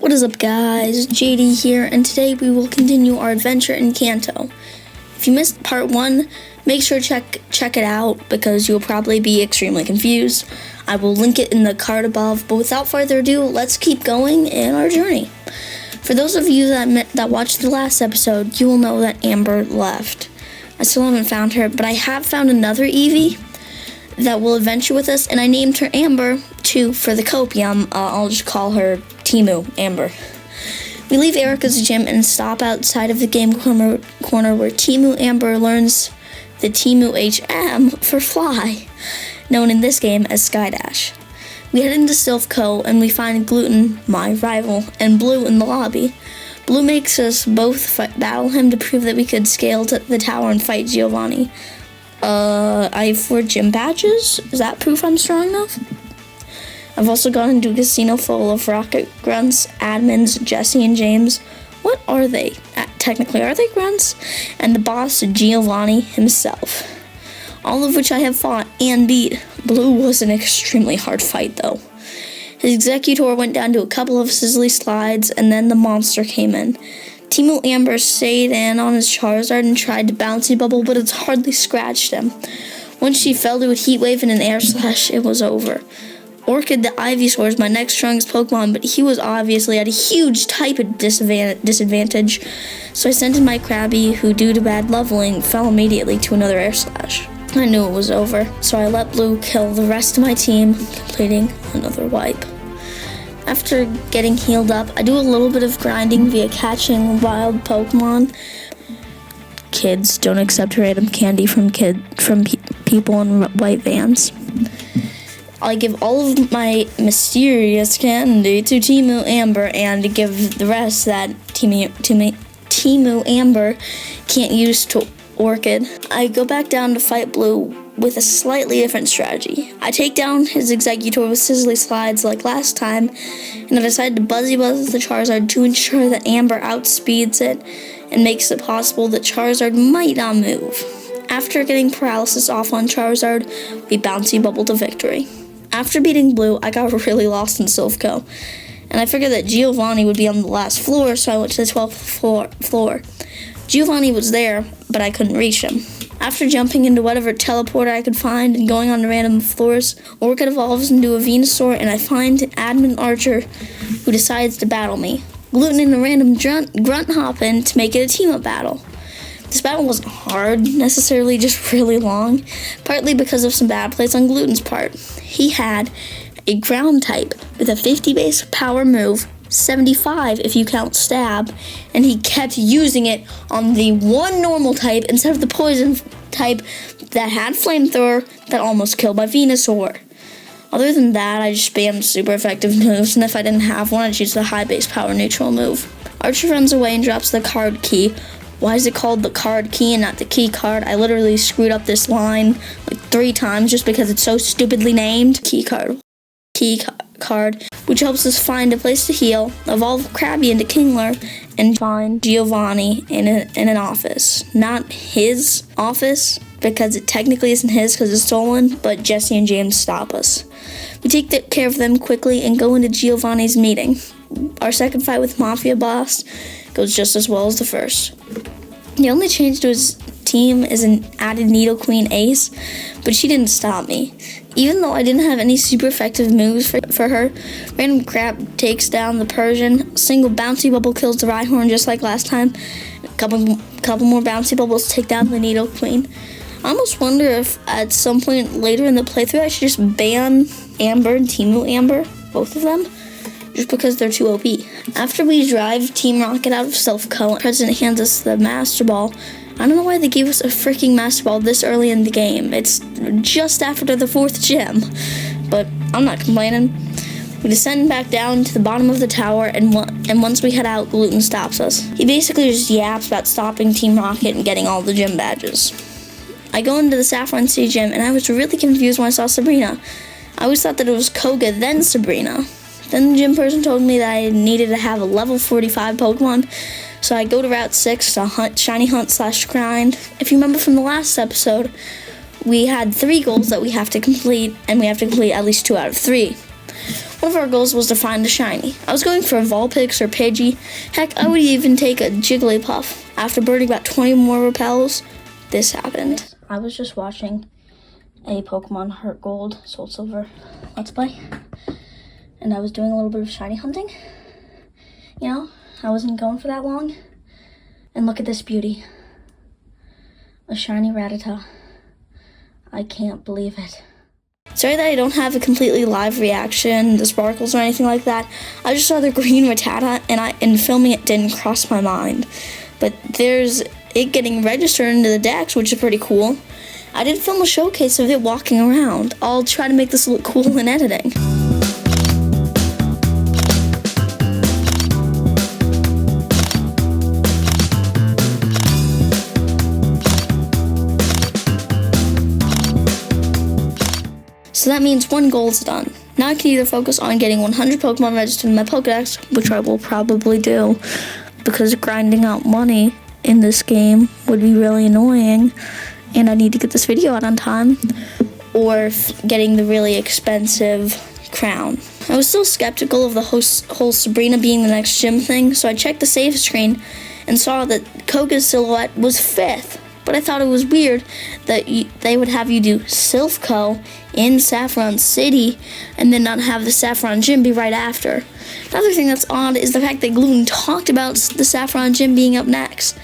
What is up, guys? JD here, and today we will continue our adventure in Kanto. If you missed part 1, make sure to check it out because you'll probably be extremely confused. I will link it in the card above, but without further ado, let's keep going in our journey. For those of you that watched the last episode, you will know that Amber left. I still haven't found her, but I have found another Eevee that will adventure with us, and I named her Amber too for the copium. I'll just call her Timu Amber. We leave Erica's gym and stop outside of the game corner where Timu Amber learns the Timu HM for fly, known in this game as Skydash. We head into Silph Co and we find Gluten, my rival, and Blue in the lobby. Blue makes us both battle him to prove that we could scale to the tower and fight Giovanni. I have 4 gym badges. Is that proof I'm strong enough? I've also gone into a casino full of rocket grunts, admins, Jesse and James. What are they? Technically, are they grunts? And the boss, Giovanni himself. All of which I have fought and beat. Blue was an extremely hard fight, though. His executor went down to a couple of sizzly slides, and then the monster came in. Timu Amber stayed in on his Charizard and tried to bouncy bubble, but it's hardly scratched him. Once she fell to a heat wave and an air slash, it was over. Orchid the Ivysaur is my next strongest Pokemon, but he was obviously at a huge type of disadvantage, so I sent in my Krabby, who due to bad leveling, fell immediately to another air slash. I knew it was over, so I let Blue kill the rest of my team, completing another wipe. After getting healed up, I do a little bit of grinding via catching wild Pokemon. Kids, don't accept random candy from people in white vans. I give all of my mysterious candy to Timu Amber and give the rest that Timu Amber can't use to Orchid. I go back down to fight Blue with a slightly different strategy. I take down his executor with sizzly slides like last time, and I decide to buzz the Charizard to ensure that Amber outspeeds it and makes it possible that Charizard might not move. After getting paralysis off on Charizard, we bouncy bubble to victory. After beating Blue, I got really lost in Silph Co, and I figured that Giovanni would be on the last floor, so I went to the 12th floor. Giovanni was there, but I couldn't reach him. After jumping into whatever teleporter I could find and going on to random floors, Orchid evolves into a Venusaur, and I find Admin Archer, who decides to battle me. Gluten and a random grunt hop in to make it a team-up battle. This battle wasn't hard, necessarily just really long, partly because of some bad plays on Gluten's part. He had a ground type with a 50 base power move, 75 if you count stab, and he kept using it on the one normal type instead of the poison type that had flamethrower that almost killed my Venusaur. Other than that, I just spammed super effective moves, and if I didn't have one, I'd use the high base power neutral move. Archer runs away and drops the card key. Why is it called the card key and not the key card? I literally screwed up this line like 3 times just because it's so stupidly named. Key card, which helps us find a place to heal, evolve Krabby into Kingler, and find Giovanni in an office. Not his office, because it technically isn't his because it's stolen, but Jesse and James stop us. We take care of them quickly and go into Giovanni's meeting. Our second fight with Mafia Boss goes just as well as the first. The only change to his team is an added Needle Queen Ace, but she didn't stop me. Even though I didn't have any super effective moves for her, random crap takes down the Persian, single bouncy bubble kills the Rhyhorn just like last time, a couple more bouncy bubbles take down the Needle Queen. I almost wonder if at some point later in the playthrough I should just ban Amber and Timu Amber, both of them, just because they're too OP. After we drive Team Rocket out of Silph Co, the President hands us the Master Ball. I don't know why they gave us a freaking Master Ball this early in the game. It's just after the 4th gym, but I'm not complaining. We descend back down to the bottom of the tower, and once we head out, Gluten stops us. He basically just yaps about stopping Team Rocket and getting all the gym badges. I go into the Saffron City gym, and I was really confused when I saw Sabrina. I always thought that it was Koga, then Sabrina. Then the gym person told me that I needed to have a level 45 Pokemon, so I go to Route 6 to shiny hunt/grind. If you remember from the last episode, we had 3 goals that we have to complete, and we have to complete at least 2 out of 3. One of our goals was to find a shiny. I was going for a Vulpix or Pidgey. Heck, I would even take a Jigglypuff. After burning about 20 more repels, this happened. I was just watching a Pokemon Heart Gold, Soul Silver Let's Play, and I was doing a little bit of shiny hunting. You know, I wasn't going for that long. And look at this beauty. A shiny Rattata. I can't believe it. Sorry that I don't have a completely live reaction, the sparkles or anything like that. I just saw the green Rattata and filming it didn't cross my mind. But there's it getting registered into the Dex, which is pretty cool. I did film a showcase of it walking around. I'll try to make this look cool in editing. So that means one goal is done. Now I can either focus on getting 100 Pokemon registered in my Pokedex, which I will probably do, because grinding out money in this game would be really annoying, and I need to get this video out on time, or getting the really expensive crown. I was still skeptical of the whole Sabrina being the next gym thing, so I checked the save screen and saw that Koga's silhouette was 5th. But I thought it was weird that they would have you do Silph Co in Saffron City and then not have the Saffron Gym be right after. Another thing that's odd is the fact that Gloom talked about the Saffron Gym being up next.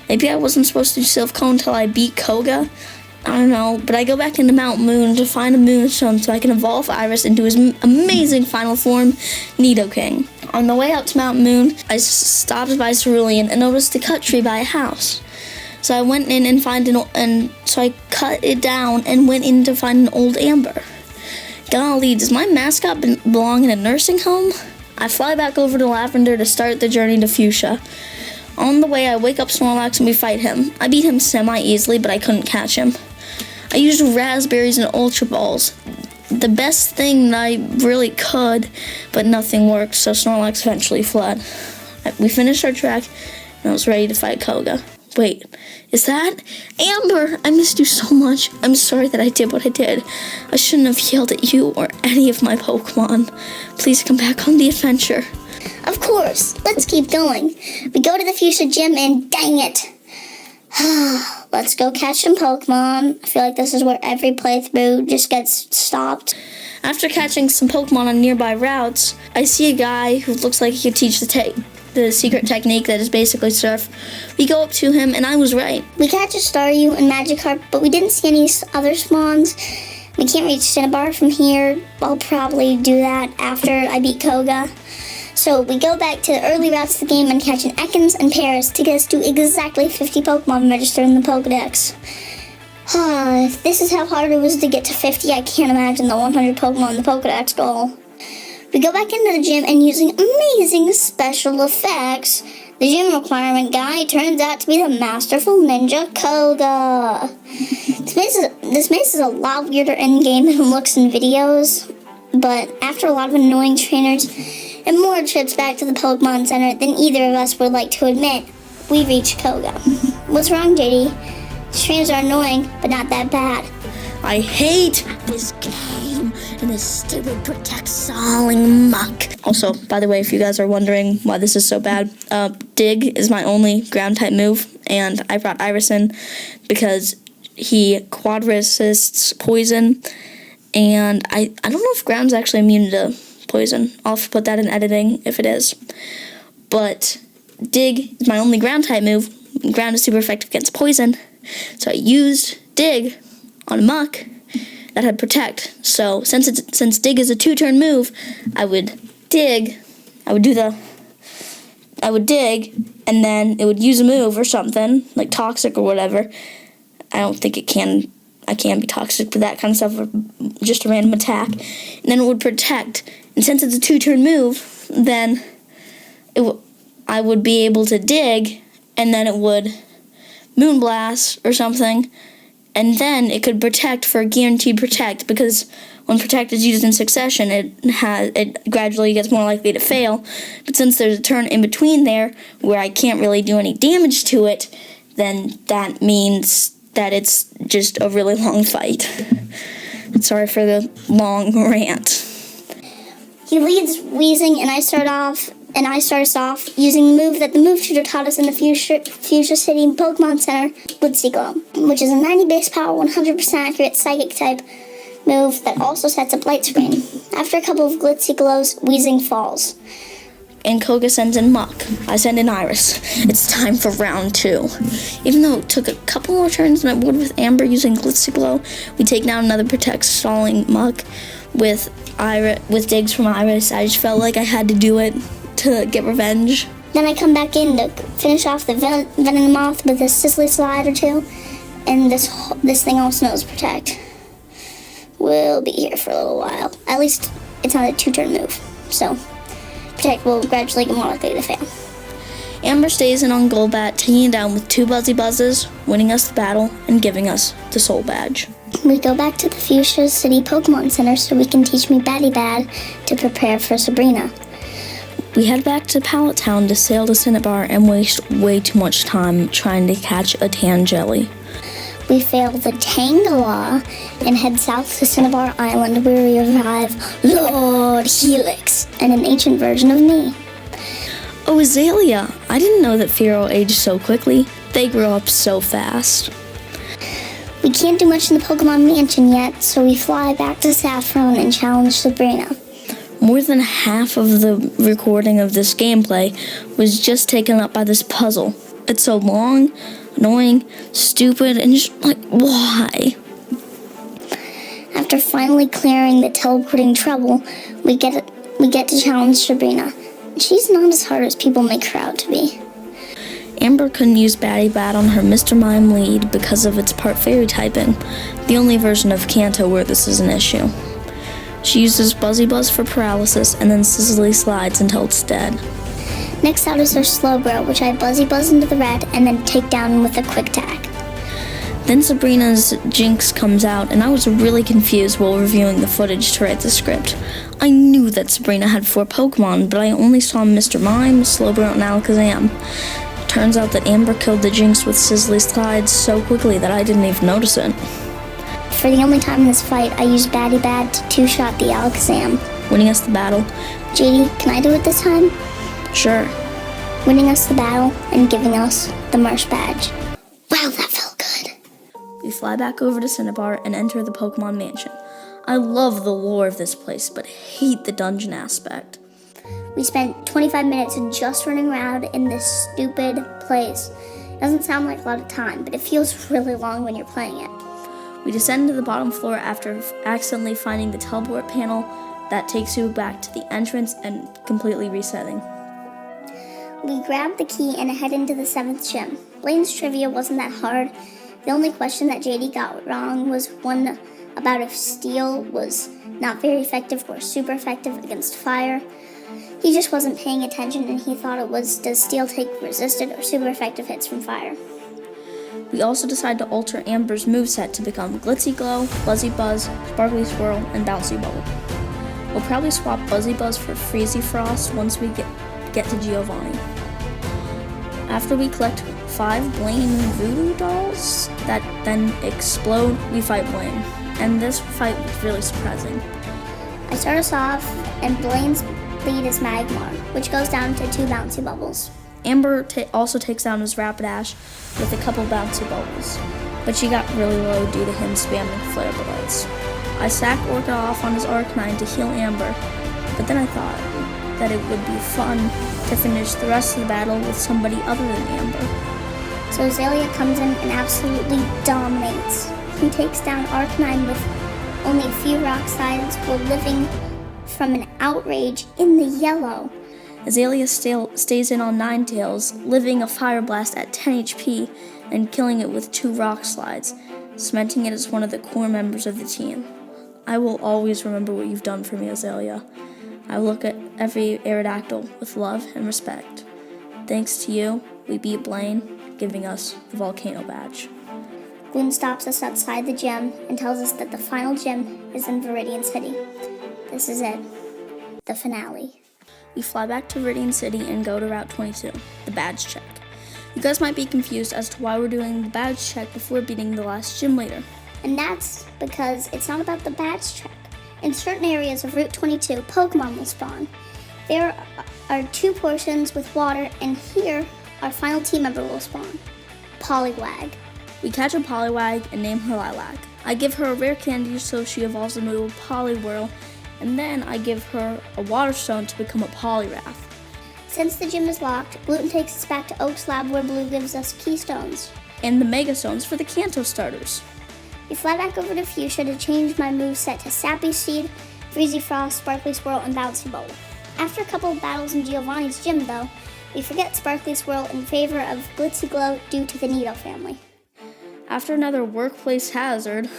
Maybe I wasn't supposed to do Silph Co until I beat Koga. I don't know, but I go back into Mount Moon to find a Moonstone so I can evolve Iris into his amazing final form, Nidoking. On the way up to Mount Moon, I stopped by Cerulean and noticed a cut tree by a house. So I went in and so I cut it down and went in to find an old Amber. Golly, does my mascot belong in a nursing home? I fly back over to Lavender to start the journey to Fuchsia. On the way, I wake up Snorlax and we fight him. I beat him semi-easily, but I couldn't catch him. I used raspberries and Ultra Balls. The best thing that I really could, but nothing worked, so Snorlax eventually fled. We finished our trek, and I was ready to fight Koga. Wait, is that Amber? I missed you so much. I'm sorry that I did what I did. I shouldn't have yelled at you or any of my Pokemon. Please come back on the adventure. Of course. Let's keep going. We go to the Fuchsia Gym and dang it. Let's go catch some Pokemon. I feel like this is where every playthrough just gets stopped. After catching some Pokemon on nearby routes, I see a guy who looks like he could teach the secret technique that is basically Surf. We go up to him, and I was right. We catch a Staryu and Magikarp, but we didn't see any other spawns. We can't reach Cinnabar from here. I'll probably do that after I beat Koga. So we go back to the early routes of the game and catch an Ekans and Paris to get us to exactly 50 Pokemon registered in the Pokedex. If this is how hard it was to get to 50, I can't imagine the 100 Pokemon in the Pokedex goal. We go back into the gym and using amazing special effects, the gym requirement guy turns out to be the masterful ninja Koga. This maze is a lot weirder in-game than it looks in videos, but after a lot of annoying trainers and more trips back to the Pokemon Center than either of us would like to admit, we reach Koga. What's wrong, JD? Trainers are annoying, but not that bad. I hate this game and this stupid protect stalling muck. Also, by the way, if you guys are wondering why this is so bad, Dig is my only ground type move, and I brought Iris in because he quad resists poison, and I don't know if ground's actually immune to poison. I'll have to put that in editing if it is. But Dig is my only ground type move. Ground is super effective against poison, so I used Dig on Muck that had Protect. So since Dig is a 2-turn move, I would dig, and then it would use a move or something, like Toxic or whatever. I don't think I can be Toxic, but that kind of stuff, or just a random attack. And then it would Protect. And since it's a 2-turn move, then I would be able to dig, and then it would Moonblast or something, and then it could Protect for a guaranteed Protect, because when Protect is used in succession, it gradually gets more likely to fail. But since there's a turn in between there where I can't really do any damage to it, then that means that it's just a really long fight. Sorry for the long rant. He leads wheezing, and I start us off using the move that the move tutor taught us in the Fuchsia City Pokemon Center, Glitzy Glow, which is a 90 base power, 100% accurate psychic type move that also sets up light screen. After a couple of Glitzy Glows, wheezing falls. And Koga sends in Muck. I send in Iris. It's time for round 2. Even though it took a couple more turns than it would with Amber using Glitzy Glow, we take down another Protect stalling Muck with digs from Iris. I just felt like I had to do it to get revenge. Then I come back in to finish off the Venomoth with a Sizzly Slide or two, and this thing also knows Protect. We'll be here for a little while. At least it's not a 2-turn move, so Protect will gradually get more likely to fail. Amber stays in on Golbat, taking it down with 2 Buzzy Buzzes, winning us the battle, and giving us the Soul Badge. We go back to the Fuchsia City Pokemon Center so we can teach me Batty Bad to prepare for Sabrina. We head back to Pallet Town to sail to Cinnabar and waste way too much time trying to catch a Tangela. We fail the Tangela and head south to Cinnabar Island where we revive Lord Helix and an ancient version of me. Oh, Azalea! I didn't know that Fearow aged so quickly. They grow up so fast. We can't do much in the Pokemon Mansion yet, so we fly back to Saffron and challenge Sabrina. More than half of the recording of this gameplay was just taken up by this puzzle. It's so long, annoying, stupid, and just like, why? After finally clearing the teleporting trouble, we get to challenge Sabrina. She's not as hard as people make her out to be. Amber couldn't use Batty Bat on her Mr. Mime lead because of its part fairy typing, the only version of Kanto where this is an issue. She uses Buzzy Buzz for paralysis and then Sizzly Slides until it's dead. Next out is her Slowbro, which I Buzzy Buzz into the red and then take down with a Quick Tack. Then Sabrina's Jinx comes out, and I was really confused while reviewing the footage to write the script. I knew that Sabrina had 4 Pokemon, but I only saw Mr. Mime, Slowbro, and Alakazam. Turns out that Amber killed the Jinx with Sizzly Slides so quickly that I didn't even notice it. For the only time in this fight, I used Batty Bad to 2-shot the Alakazam, winning us the battle. JD, can I do it this time? Sure. Winning us the battle and giving us the Marsh Badge. Wow, that felt good. We fly back over to Cinnabar and enter the Pokemon Mansion. I love the lore of this place, but hate the dungeon aspect. We spent 25 minutes just running around in this stupid place. It doesn't sound like a lot of time, but it feels really long when you're playing it. We descend to the bottom floor after accidentally finding the teleport panel that takes you back to the entrance and completely resetting. We grab the key and head into the 7th gym. Blaine's trivia wasn't that hard. The only question that JD got wrong was one about if steel was not very effective or super effective against fire. He just wasn't paying attention and he thought it was, does steel take resisted or super effective hits from fire? We also decide to alter Amber's moveset to become Glitzy Glow, Buzzy Buzz, Sparkly Swirl, and Bouncy Bubble. We'll probably swap Buzzy Buzz for Freezy Frost once we get to Giovanni. After we collect 5 Blaine Voodoo dolls that then explode, we fight Blaine. And this fight was really surprising. I start us off, and Blaine's lead is Magmar, which goes down to 2 Bouncy Bubbles. Amber also takes down his Rapidash with a couple Bouncy Bubbles, but she got really low due to him spamming Flare Blades. I sack Orca off on his Arcanine to heal Amber, but then I thought that it would be fun to finish the rest of the battle with somebody other than Amber. So Azalea comes in and absolutely dominates. He takes down Arcanine with only a few rock slides while living from an outrage in the yellow. Azalea stays in on Ninetales, living a Fire Blast at 10 HP and killing it with 2 rock slides, cementing it as one of the core members of the team. I will always remember what you've done for me, Azalea. I look at every Aerodactyl with love and respect. Thanks to you, we beat Blaine, giving us the Volcano Badge. Gloom stops us outside the gym and tells us that the final gym is in Viridian City. This is it. The finale. We fly back to Viridian City and go to Route 22, the badge check. You guys might be confused as to why we're doing the badge check before beating the last gym leader. And that's because it's not about the badge check. In certain areas of Route 22, Pokemon will spawn. There are 2 portions with water, and here our final team member will spawn, Poliwag. We catch a Poliwag and name her Lilac. I give her a rare candy so she evolves into a Poliwhirl, and then I give her a water stone to become a Poliwrath. Since the gym is locked, Gluten takes us back to Oak's lab where Blue gives us keystones. And the Mega Stones for the Kanto starters. We fly back over to Fuchsia to change my moveset to Sappy Seed, Freezy Frost, Sparkly Swirl, and Bouncy Bolt. After a couple of battles in Giovanni's gym, though, we forget Sparkly Swirl in favor of Glitzy Glow due to the Nido family. After another workplace hazard,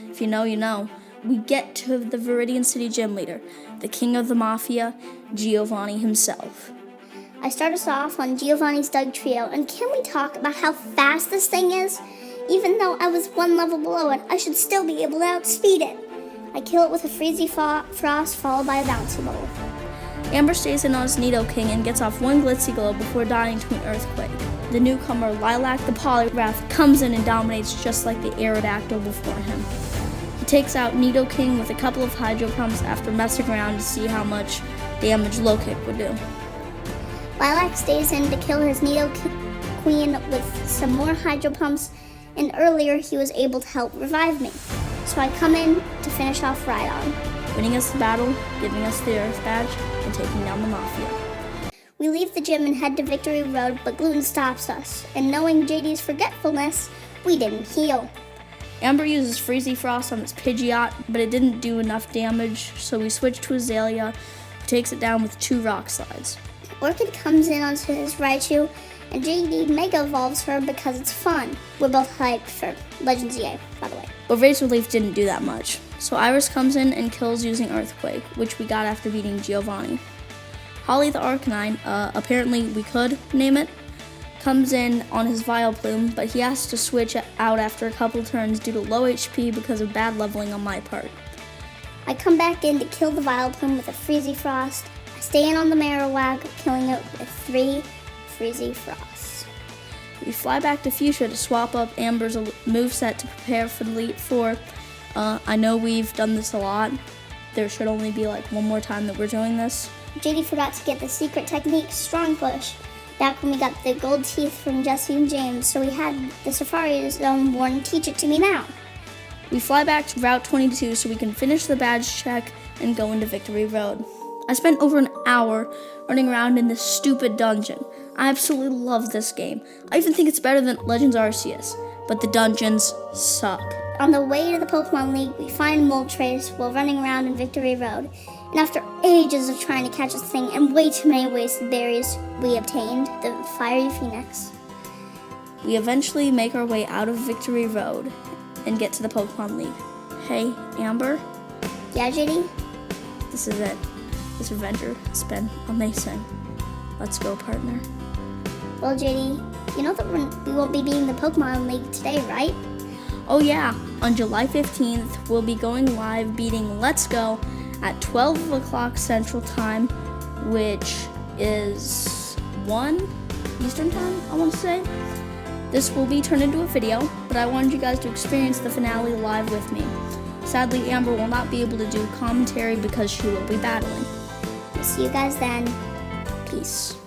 if you know, you know, we get to the Viridian City gym leader, the king of the mafia, Giovanni himself. I start us off on Giovanni's Doug Trio, and can we talk about how fast this thing is? Even though I was 1 level below it, I should still be able to outspeed it. I kill it with a Freezy Frost followed by a Bouncy Bolt. Amber stays in on his Nidoking and gets off 1 Glitzy Glow before dying to an Earthquake. The newcomer, Lilac the Poliwrath, comes in and dominates just like the Aerodactyl before him. He takes out Nidoking with a couple of Hydro Pumps after messing around to see how much damage Low Kick would do. Lilac stays in to kill his Nidoqueen with some more Hydro Pumps, and earlier he was able to help revive me. So I come in to finish off Rhydon, winning us the battle, giving us the Earth Badge, and taking down the Mafia. We leave the gym and head to Victory Road, but Gluten stops us, and knowing JD's forgetfulness, we didn't heal. Amber uses Freezy Frost on its Pidgeot, but it didn't do enough damage, so we switch to Azalea, who takes it down with 2 Rock Slides. Orchid comes in onto his Raichu, and JD Mega Evolves her because it's fun. We're both hyped for Legends EA, by the way. But Razor Leaf didn't do that much, so Iris comes in and kills using Earthquake, which we got after beating Giovanni. Holly the Arcanine, apparently we could name it, comes in on his Vileplume, but he has to switch out after a couple turns due to low HP because of bad leveling on my part. I come back in to kill the Vileplume with a Freezy Frost. I stay in on the Marowak, killing it with 3 Freezy Frosts. We fly back to Fuchsia to swap up Amber's moveset to prepare for the Elite Four. I know we've done this a lot. There should only be like 1 more time that we're doing this. JD forgot to get the secret technique, Strong Push, back when we got the gold teeth from Jesse and James, so we had the Safari Zone Warden teach it to me now. We fly back to Route 22 so we can finish the badge check and go into Victory Road. I spent over an hour running around in this stupid dungeon. I absolutely love this game. I even think it's better than Legends Arceus, but the dungeons suck. On the way to the Pokemon League, we find Moltres while running around in Victory Road. And after ages of trying to catch this thing and way too many wasted berries, we obtained the Fiery Phoenix. We eventually make our way out of Victory Road and get to the Pokemon League. Hey, Amber? Yeah, JD? This is it. This adventure has been amazing. Let's go, partner. Well, JD, you know that we won't be beating the Pokemon League today, right? Oh yeah, on July 15th, we'll be going live beating Let's Go at 12 o'clock Central Time, which is 1 Eastern Time, I want to say. This will be turned into a video, but I wanted you guys to experience the finale live with me. Sadly, Amber will not be able to do commentary because she will be battling. See you guys then. Peace.